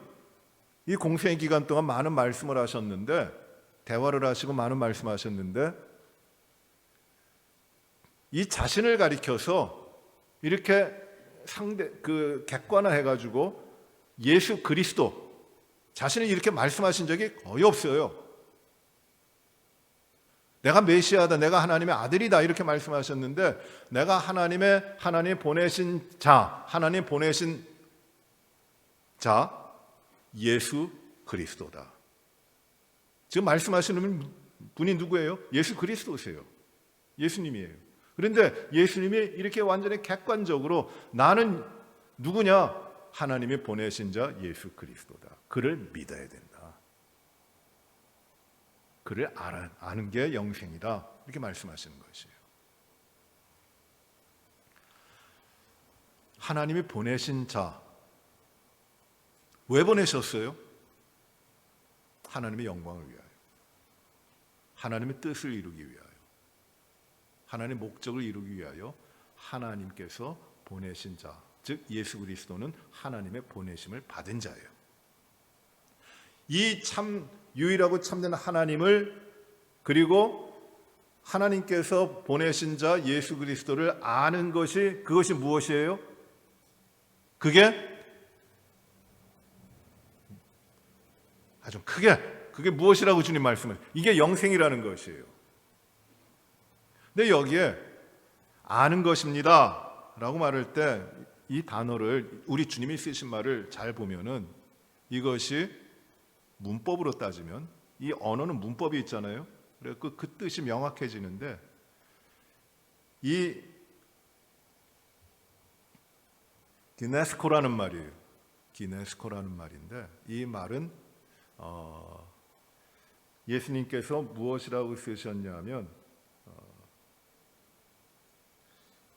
이 공생의 기간 동안 많은 말씀을 하셨는데, 대화를 하시고 많은 말씀하셨는데, 이 자신을 가리켜서 이렇게 객관화해가지고 예수 그리스도 자신을 이렇게 말씀하신 적이 거의 없어요. 내가 메시아다, 내가 하나님의 아들이다, 이렇게 말씀하셨는데, 내가 하나님 보내신 자, 하나님 보내신 자 예수 그리스도다. 지금 말씀하시는 분이 누구예요? 예수 그리스도세요. 예수님이에요. 그런데 예수님이 이렇게 완전히 객관적으로 나는 누구냐? 하나님이 보내신 자 예수 그리스도다. 그를 믿어야 된다. 그를 아는 게 영생이다. 이렇게 말씀하시는 것이에요. 하나님이 보내신 자, 왜 보내셨어요? 하나님의 영광을 위하여, 하나님의 뜻을 이루기 위하여, 하나님의 목적을 이루기 위하여 하나님께서 보내신 자, 즉 예수 그리스도는 하나님의 보내심을 받은 자예요. 이 참 유일하고 참된 하나님을, 그리고 하나님께서 보내신 자 예수 그리스도를 아는 것이, 그것이 무엇이에요? 그게 아주 크게, 그게 무엇이라고 주님 말씀을, 이게 영생이라는 것이에요. 근데 여기에 아는 것입니다 라고 말할 때 이 단어를, 우리 주님이 쓰신 말을 잘 보면은, 이것이 문법으로 따지면, 이 언어는 문법이 있잖아요. 그래서 그 뜻이 명확해지는데, 이 기네스코라는 말이에요. 기네스코라는 말인데 이 말은 예수님께서 무엇이라고 쓰셨냐면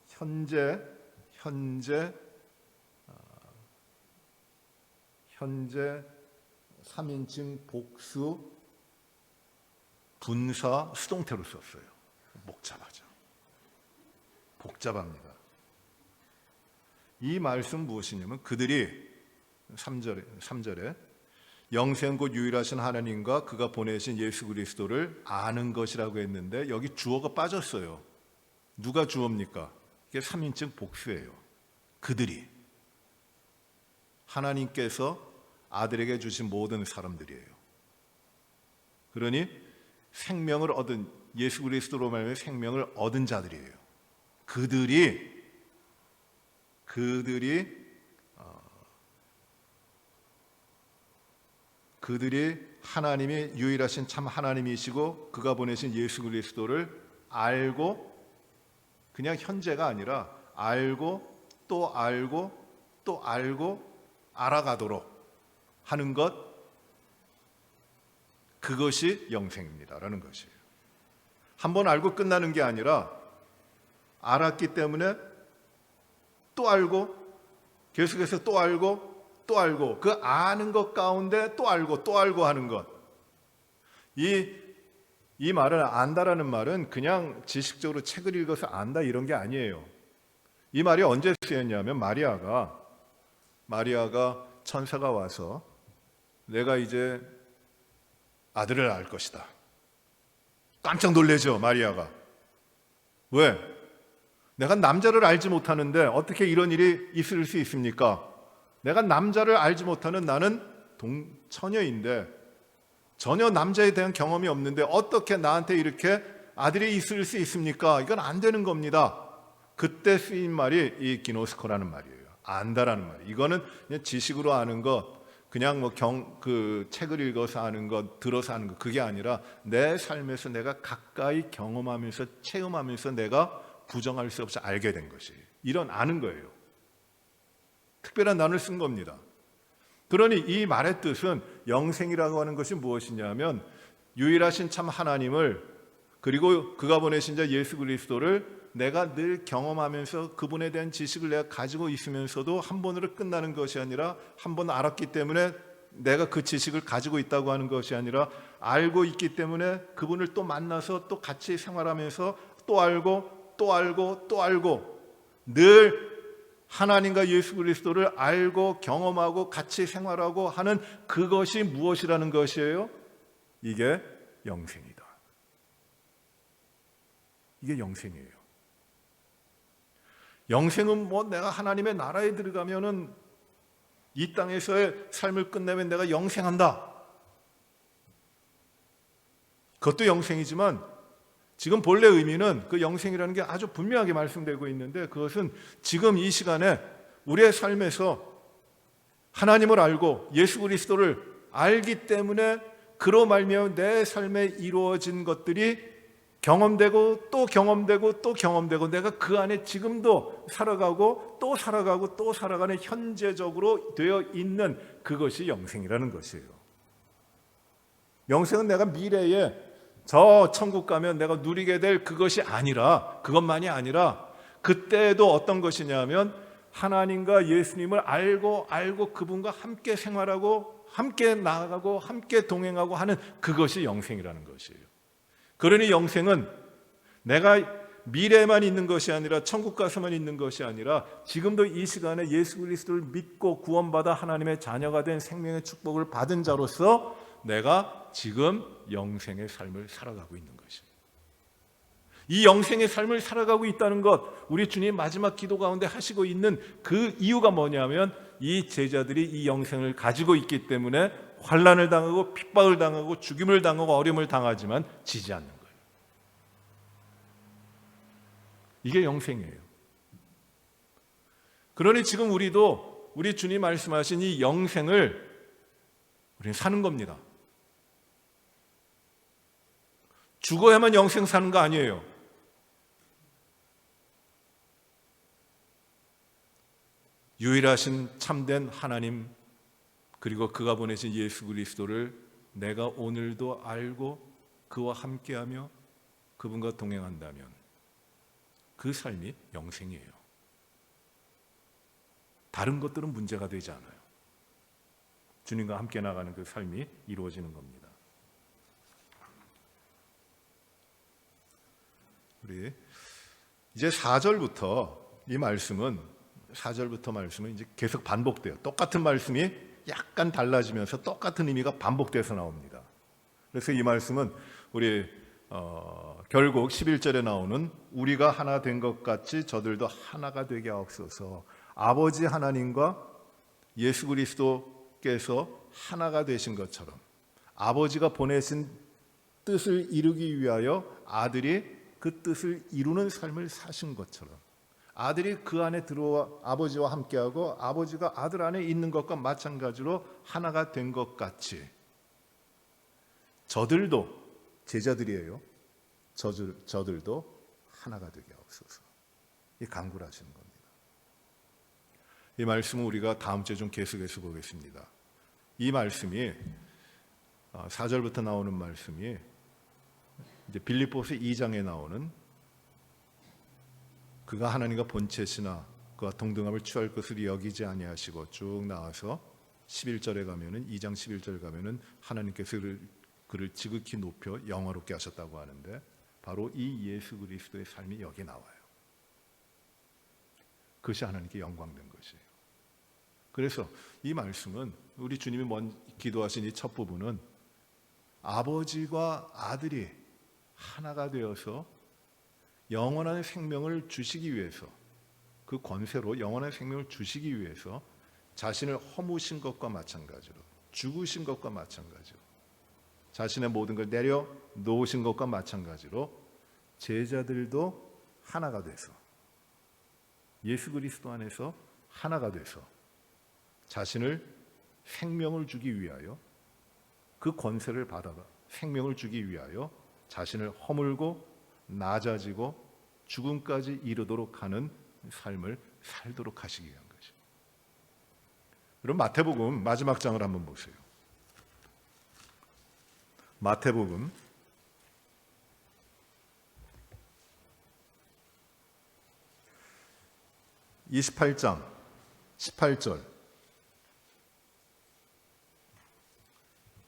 현재 3인칭 복수 분사 수동태로 썼어요. 복잡합니다. 이 말씀 무엇이냐면 그들이 3절에 영생 곧 유일하신 하나님과 그가 보내신 예수 그리스도를 아는 것이라고 했는데 여기 주어가 빠졌어요. 누가 주어입니까? 이게 3인칭 복수예요. 그들이 하나님께서 아들에게 주신 모든 사람들이에요. 그러니 생명을 얻은 예수 그리스도로 말하면 생명을 얻은 자들이에요. 그들이 하나님이 유일하신 참 하나님이시고 그가 보내신 예수 그리스도를 알고 그냥 현재가 아니라 알고 또 알고 또 알고 알아가도록 하는 것, 그것이 영생입니다라는 것이에요. 한번 알고 끝나는 게 아니라 알았기 때문에 또 알고 계속해서 또 알고 또 알고 그 아는 것 가운데 또 알고 하는 것. 이 말을 안다라는 말은 그냥 지식적으로 책을 읽어서 안다 이런 게 아니에요. 이 말이 언제 쓰였냐면 마리아가 천사가 와서 내가 이제 아들을 낳을 것이다. 깜짝 놀래죠, 마리아가. 왜? 내가 남자를 알지 못하는데 어떻게 이런 일이 있을 수 있습니까? 내가 남자를 알지 못하는 나는 처녀인데 전혀 남자에 대한 경험이 없는데 어떻게 나한테 이렇게 아들이 있을 수 있습니까? 이건 안 되는 겁니다. 그때 쓰인 말이 이 기노스코라는 말이에요. 안다라는 말. 이거는 그냥 지식으로 아는 것, 그냥 그 책을 읽어서 아는 것, 들어서 아는 것, 그게 아니라 내 삶에서 내가 가까이 경험하면서 체험하면서 내가 부정할 수 없이 알게 된 것이 이런 아는 거예요. 특별한 단어를 쓴 겁니다. 그러니 이 말의 뜻은 영생이라고 하는 것이 무엇이냐면 유일하신 참 하나님을 그리고 그가 보내신 자 예수 그리스도를 내가 늘 경험하면서 그분에 대한 지식을 내가 가지고 있으면서도 한 번으로 끝나는 것이 아니라 한 번 알았기 때문에 내가 그 지식을 가지고 있다고 하는 것이 아니라 알고 있기 때문에 그분을 또 만나서 또 같이 생활하면서 또 알고 또 알고 또 알고 늘 하나님과 예수 그리스도를 알고 경험하고 같이 생활하고 하는 그것이 무엇이라는 것이에요? 이게 영생이다. 이게 영생이에요. 영생은 내가 하나님의 나라에 들어가면은 이 땅에서의 삶을 끝내면 내가 영생한다. 그것도 영생이지만 지금 본래 의미는 그 영생이라는 게 아주 분명하게 말씀되고 있는데 그것은 지금 이 시간에 우리의 삶에서 하나님을 알고 예수 그리스도를 알기 때문에 그로 말미암아 내 삶에 이루어진 것들이 경험되고 또 경험되고 또 경험되고 내가 그 안에 지금도 살아가고 또 살아가고 또 살아가는 현재적으로 되어 있는 그것이 영생이라는 것이에요. 영생은 내가 미래에 저 천국 가면 내가 누리게 될 그것이 아니라 그것만이 아니라 그때도 어떤 것이냐면 하나님과 예수님을 알고 그분과 함께 생활하고 함께 나아가고 함께 동행하고 하는 그것이 영생이라는 것이에요. 그러니 영생은 내가 미래에만 있는 것이 아니라 천국 가서만 있는 것이 아니라 지금도 이 시간에 예수 그리스도를 믿고 구원받아 하나님의 자녀가 된 생명의 축복을 받은 자로서 내가 지금 영생의 삶을 살아가고 있는 것입니다. 이 영생의 삶을 살아가고 있다는 것, 우리 주님 마지막 기도 가운데 하시고 있는 그 이유가 뭐냐면 이 제자들이 이 영생을 가지고 있기 때문에 환난을 당하고 핍박을 당하고 죽임을 당하고 어려움을 당하지만 지지 않는 거예요. 이게 영생이에요. 그러니 지금 우리도 우리 주님 말씀하신 이 영생을 우리는 사는 겁니다. 죽어야만 영생 사는 거 아니에요. 유일하신 참된 하나님, 그리고 그가 보내신 예수 그리스도를 내가 오늘도 알고 그와 함께하며 그분과 동행한다면 그 삶이 영생이에요. 다른 것들은 문제가 되지 않아요. 주님과 함께 나가는 그 삶이 이루어지는 겁니다. 우리 이제 4절부터 말씀은 이제 계속 반복돼요. 똑같은 말씀이 약간 달라지면서 똑같은 의미가 반복돼서 나옵니다. 그래서 이 말씀은 우리 결국 11절에 나오는 우리가 하나 된 것 같이 저들도 하나가 되게 하옵소서. 아버지 하나님과 예수 그리스도께서 하나가 되신 것처럼 아버지가 보내신 뜻을 이루기 위하여 아들이 그 뜻을 이루는 삶을 사신 것처럼 아들이 그 안에 들어와 아버지와 함께하고 아버지가 아들 안에 있는 것과 마찬가지로 하나가 된 것 같이 저들도 제자들이에요. 저들도 하나가 되게 하옵소서. 이 간구를 하시는 겁니다. 이 말씀은 우리가 다음 주에 좀 계속해서 보겠습니다. 이 말씀이 4절부터 나오는 말씀이 이제 빌립보서 2장에 나오는 그가 하나님과 본체시나 그와 동등함을 취할 것을 여기지 아니하시고 쭉 나와서 11절에 가면은 2장 11절 가면은 하나님께서 그를 지극히 높여 영화롭게 하셨다고 하는데 바로 이 예수 그리스도의 삶이 여기 나와요. 그것이 하나님께 영광된 것이에요. 그래서 이 말씀은 우리 주님이 기도하신 이 첫 부분은 아버지와 아들이 하나가 되어서 영원한 생명을 주시기 위해서 그 권세로 영원한 생명을 주시기 위해서 자신을 허무신 것과 마찬가지로 죽으신 것과 마찬가지로 자신의 모든 걸 내려 놓으신 것과 마찬가지로 제자들도 하나가 돼서 예수 그리스도 안에서 하나가 돼서 자신을 생명을 주기 위하여 그 권세를 받아가 생명을 주기 위하여 자신을 허물고 낮아지고 죽음까지 이르도록 하는 삶을 살도록 하시기 위한 것이죠. 그럼 마태복음 마지막 장을 한번 보세요. 마태복음 28장 18절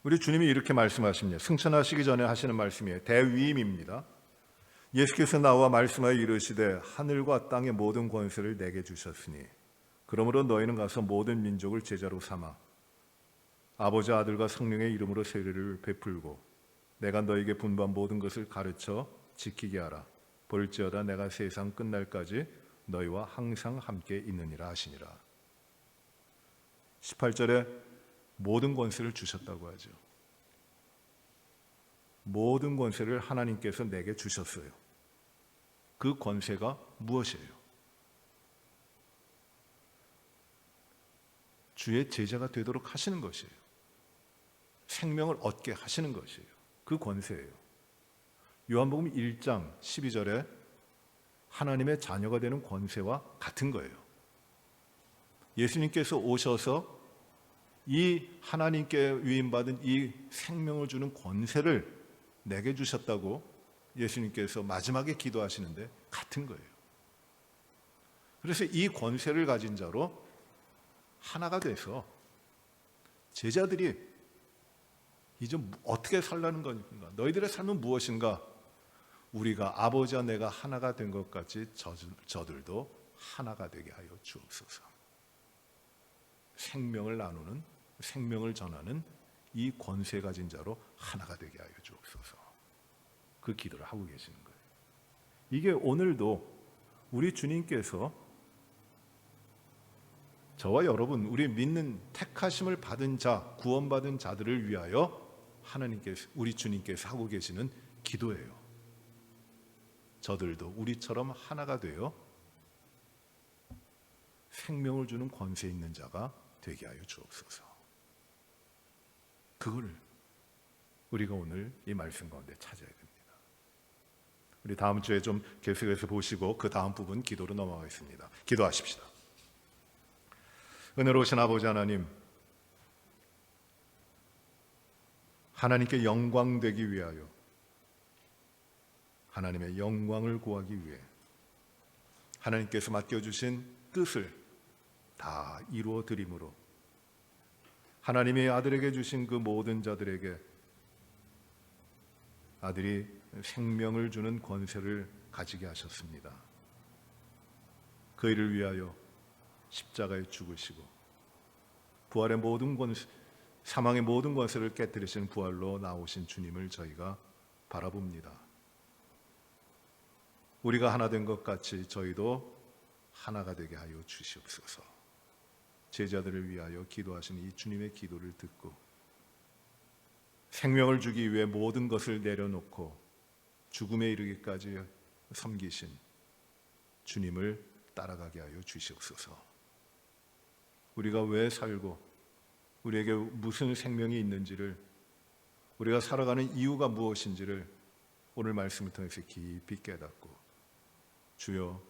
우리 주님이 이렇게 말씀하십니다. 승천하시기 전에 하시는 말씀이에요. 대위임입니다. 예수께서 나와 말씀하여 이르시되 하늘과 땅의 모든 권세를 내게 주셨으니 그러므로 너희는 가서 모든 민족을 제자로 삼아 아버지 아들과 성령의 이름으로 세례를 베풀고 내가 너희에게 분부한 모든 것을 가르쳐 지키게 하라. 볼지어다 내가 세상 끝날까지 너희와 항상 함께 있느니라 하시니라. 18절에 모든 권세를 주셨다고 하죠. 모든 권세를 하나님께서 내게 주셨어요. 그 권세가 무엇이에요? 주의 제자가 되도록 하시는 것이에요. 생명을 얻게 하시는 것이에요. 그 권세예요. 요한복음 1장 12절에 하나님의 자녀가 되는 권세와 같은 거예요. 예수님께서 오셔서 이 하나님께 위임받은 이 생명을 주는 권세를 내게 주셨다고 예수님께서 마지막에 기도하시는데 같은 거예요. 그래서 이 권세를 가진 자로 하나가 돼서 제자들이 이제 어떻게 살라는 건가? 너희들의 삶은 무엇인가? 우리가 아버지와 내가 하나가 된 것 같이 저들도 하나가 되게 하여 주옵소서. 생명을 나누는, 생명을 전하는 이 권세 가진 자로 하나가 되게 하여 주옵소서. 그 기도를 하고 계시는 거예요. 이게 오늘도 우리 주님께서 저와 여러분, 우리 믿는 택하심을 받은 자, 구원받은 자들을 위하여 하나님께서, 우리 주님께서 하고 계시는 기도예요. 저들도 우리처럼 하나가 되어 생명을 주는 권세 있는 자가 되게 하여 주옵소서. 그거를 우리가 오늘 이 말씀 가운데 찾아야 됩니다. 우리 다음 주에 좀 계속해서 보시고 그 다음 부분 기도로 넘어가겠습니다. 기도하십시다. 은혜로우신 아버지 하나님, 하나님께 영광되기 위하여, 하나님의 영광을 구하기 위해 하나님께서 맡겨주신 뜻을 다 이루어 드림으로 하나님의 아들에게 주신 그 모든 자들에게 아들이 생명을 주는 권세를 가지게 하셨습니다. 그 일을 위하여 십자가에 죽으시고 부활의 모든 권세, 사망의 모든 권세를 깨뜨리신 부활로 나오신 주님을 저희가 바라봅니다. 우리가 하나 된 것 같이 저희도 하나가 되게 하여 주시옵소서. 제자들을 위하여 기도하신 이 주님의 기도를 듣고 생명을 주기 위해 모든 것을 내려놓고 죽음에 이르기까지 섬기신 주님을 따라가게 하여 주시옵소서. 우리가 왜 살고 우리에게 무슨 생명이 있는지를, 우리가 살아가는 이유가 무엇인지를 오늘 말씀을 통해서 깊이 깨닫고 주여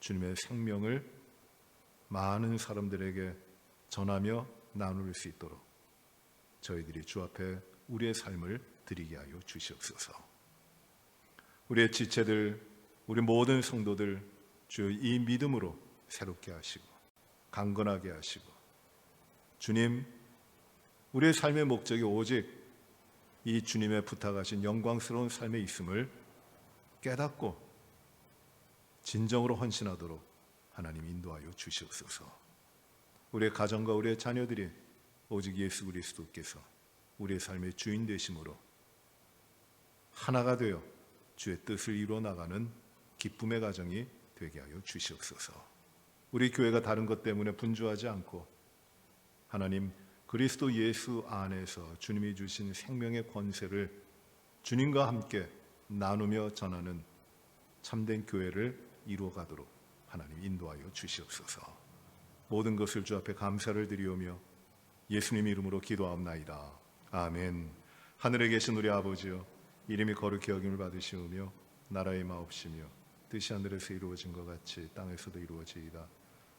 주님의 생명을 많은 사람들에게 전하며 나눌 수 있도록 저희들이 주 앞에 우리의 삶을 드리게 하여 주시옵소서. 우리의 지체들, 우리 모든 성도들 주여 이 믿음으로 새롭게 하시고 강건하게 하시고, 주님 우리의 삶의 목적이 오직 이 주님의 부탁하신 영광스러운 삶에 있음을 깨닫고 진정으로 헌신하도록 하나님 인도하여 주시옵소서. 우리의 가정과 우리의 자녀들이 오직 예수 그리스도께서 우리의 삶의 주인 되심으로 하나가 되어 주의 뜻을 이루어 나가는 기쁨의 가정이 되게 하여 주시옵소서. 우리 교회가 다른 것 때문에 분주하지 않고 하나님 그리스도 예수 안에서 주님이 주신 생명의 권세를 주님과 함께 나누며 전하는 참된 교회를 이루어가도록 하나님 인도하여 주시옵소서. 모든 것을 주 앞에 감사를 드리오며 예수님 이름으로 기도하옵나이다. 아멘. 하늘에 계신 우리 아버지여, 이름이 거룩히 여김을 받으시오며 나라의 마옵시며 뜻이 하늘에서 이루어진 것 같이 땅에서도 이루어지이다.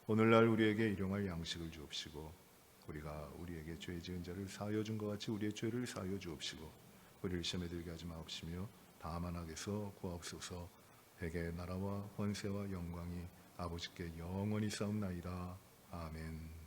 오늘날 우리에게 일용할 양식을 주옵시고 우리가 우리에게 죄 지은 자를 사하여 준 것 같이 우리의 죄를 사하여 주옵시고 우리를 시험에 들게 하지 마옵시며 다만 악에서 구하옵소서. 회개의 나라와 권세와 영광이 아버지께 영원히 싸움나이다. 아멘.